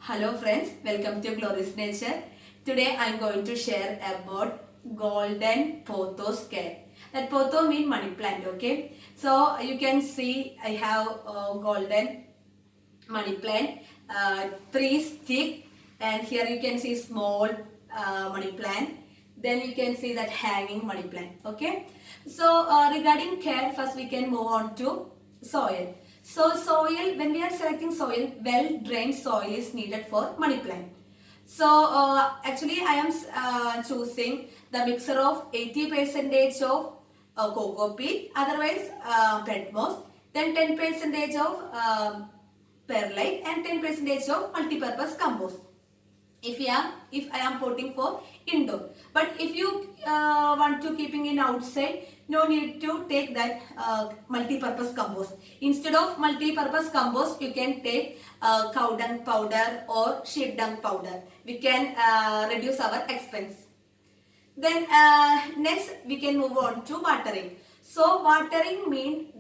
Hello friends, welcome to Glorious Nature. Today I am going to share about golden pothos care. That potho means money plant, okay? So you can see I have a golden money plant, three stick, and here you can see small money plant. Then you can see that hanging money plant, okay? So regarding care, first we can move on to soil. So soil, when we are selecting soil, well drained soil is needed for money plant. So actually I am choosing the mixture of 80 percentage of cocoa peat, otherwise peat moss, then 10 percentage of perlite and 10 percentage of multi-purpose compost. If I am putting for indoor, but if you want to keeping in outside, no need to take that multi-purpose compost. Instead of multi-purpose compost, you can take cow dung powder or sheep dung powder. We can reduce our expense. Then next we can move on to watering. So watering means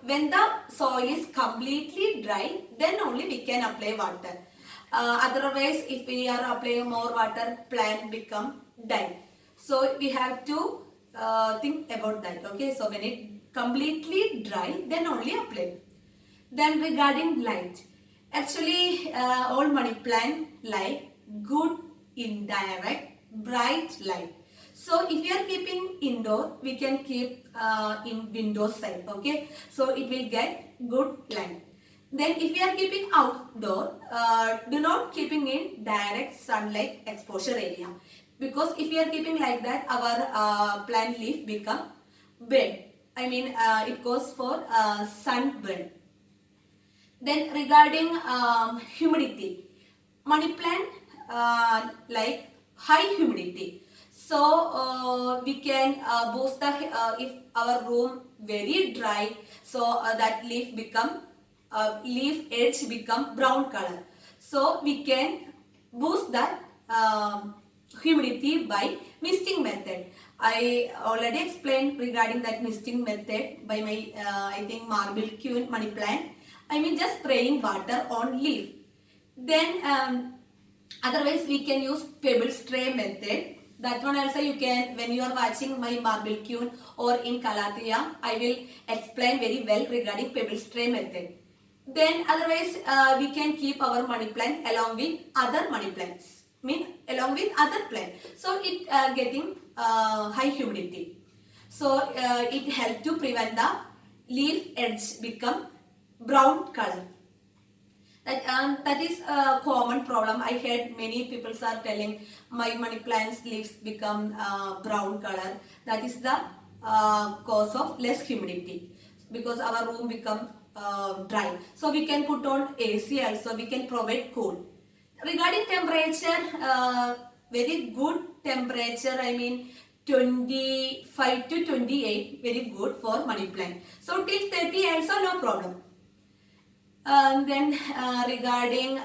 when the soil is completely dry, then only we can apply water. Otherwise, if we are applying more water, plant become die. So we have to think about that. Okay, so when it completely dry, then only apply. Then regarding light, actually all money plant like good indirect bright light. So if you are keeping indoor, we can keep in window side, okay? So it will get good light. Then if you are keeping outdoor, do not keeping in direct sunlight exposure area, because if you are keeping like that, our plant leaf become burn. I mean it goes for sunburn. Then regarding humidity, money plant like high humidity. So we can boost the if our room very dry, so that leaf edge become brown color. So we can boost that humidity by misting method. I already explained regarding that misting method by my I think marble queen money plant. I mean just spraying water on leaf. Then otherwise we can use pebble spray method. That one also you can, when you are watching my marble queen or in Kalatria, I will explain very well regarding pebble spray method. Then otherwise we can keep our money plant along with other money plants, along with other plant. So it getting high humidity. So it helps to prevent the leaf edge become brown color. That is a common problem. I heard many people are telling my money plants leaves become brown color. That is the cause of less humidity, because our room become dry. So we can put on AC also. We can provide cool. Regarding temperature, very good temperature. I mean 25 to 28, very good for money plant. So till 30 also no problem. Then regarding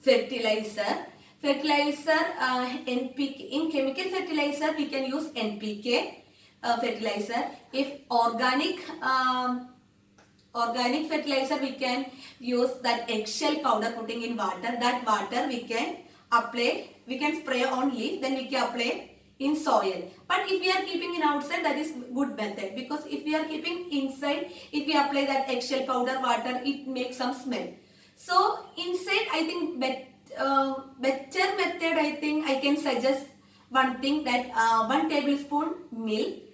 fertilizer, NPK, in chemical fertilizer we can use NPK fertilizer. If organic fertilizer, we can use that eggshell powder putting in water. That water we can apply, we can spray on leaf, then we can apply in soil. But if we are keeping in outside, that is good method, because if we are keeping inside, if we apply that eggshell powder water, it makes some smell. So inside, I think better method, I think I can suggest one thing, that 1 tablespoon milk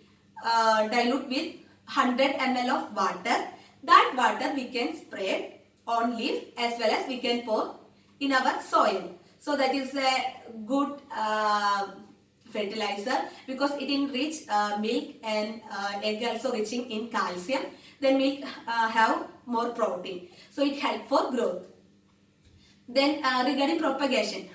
dilute with 100 ml of water. That water we can spray on leaf, as well as we can pour in our soil. So that is a good fertilizer, because it enrich milk, and egg also riching in calcium. Then milk have more protein, so it help for growth. Then regarding propagation,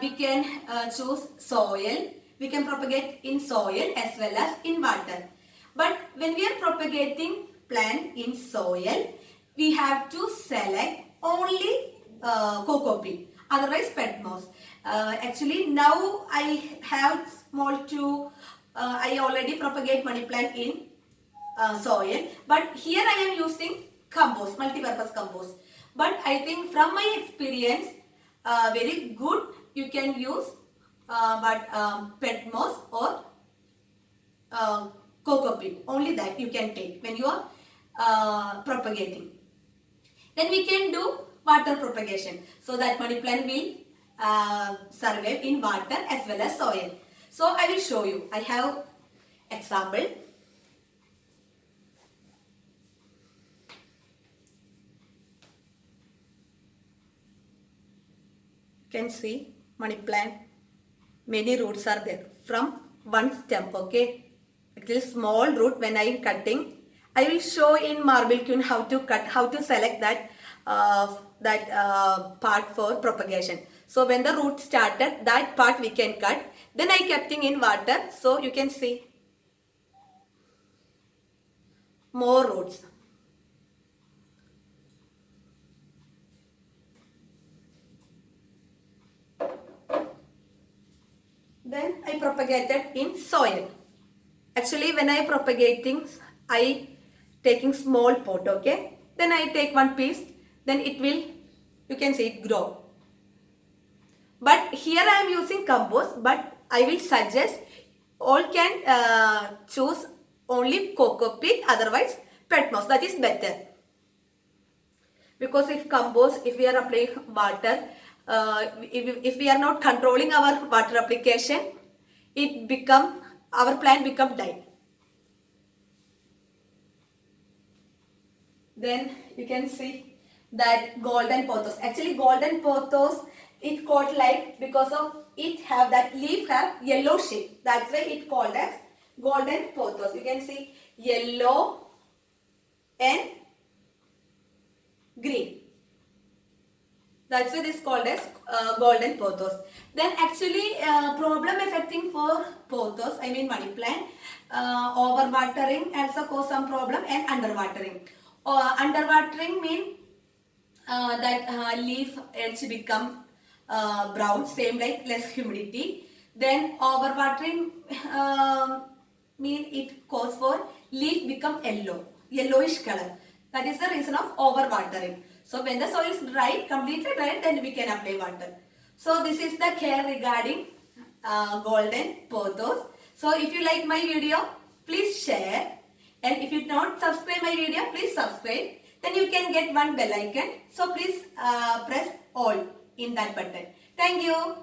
we can choose soil. We can propagate in soil as well as in water. But when we are propagating plant in soil, we have to select only cocoa peat, otherwise peat moss. Actually now I have small two, I already propagate money plant in soil, but here I am using compost, multi-purpose compost. But I think from my experience, very good you can use pet moss or cocoa pit. Only that you can take when you are propagating. Then we can do water propagation. So that money plant will survive in water as well as soil. So I will show you. I have example. You can see money plant. Many roots are there from one stem. Okay, it is small root. When I am cutting, I will show in Marble Queen how to cut, how to select that part for propagation. So when the root started, that part we can cut. Then I kept it in water. So you can see more roots. Then I propagated in soil. Actually, when I propagating, I taking small pot, okay. Then I take one piece. Then it will, you can see it grow. But here I am using compost. But I will suggest all can choose only cocoa peat. Otherwise, pet moss. That is better. Because if compost, if we are applying water, if we are not controlling our water application, it become, our plant become die. Then you can see that golden pothos. Actually, golden pothos, it called like because of it have that leaf have yellow shape. That's why it called as golden pothos. You can see yellow and green. That's why this is called as golden pothos. Then actually problem affecting for pothos, I mean money plant, overwatering also cause some problem, and underwatering. Underwatering mean that leaf edge become brown, same like less humidity. Then overwatering mean it cause for leaf become yellow, yellowish color. That is the reason of overwatering. So when the soil is dry, completely dry, then we can apply water. So this is the care regarding golden pothos. So if you like my video, please share. And if you don't subscribe my video, please subscribe. Then you can get one bell icon. So please press all in that button. Thank you.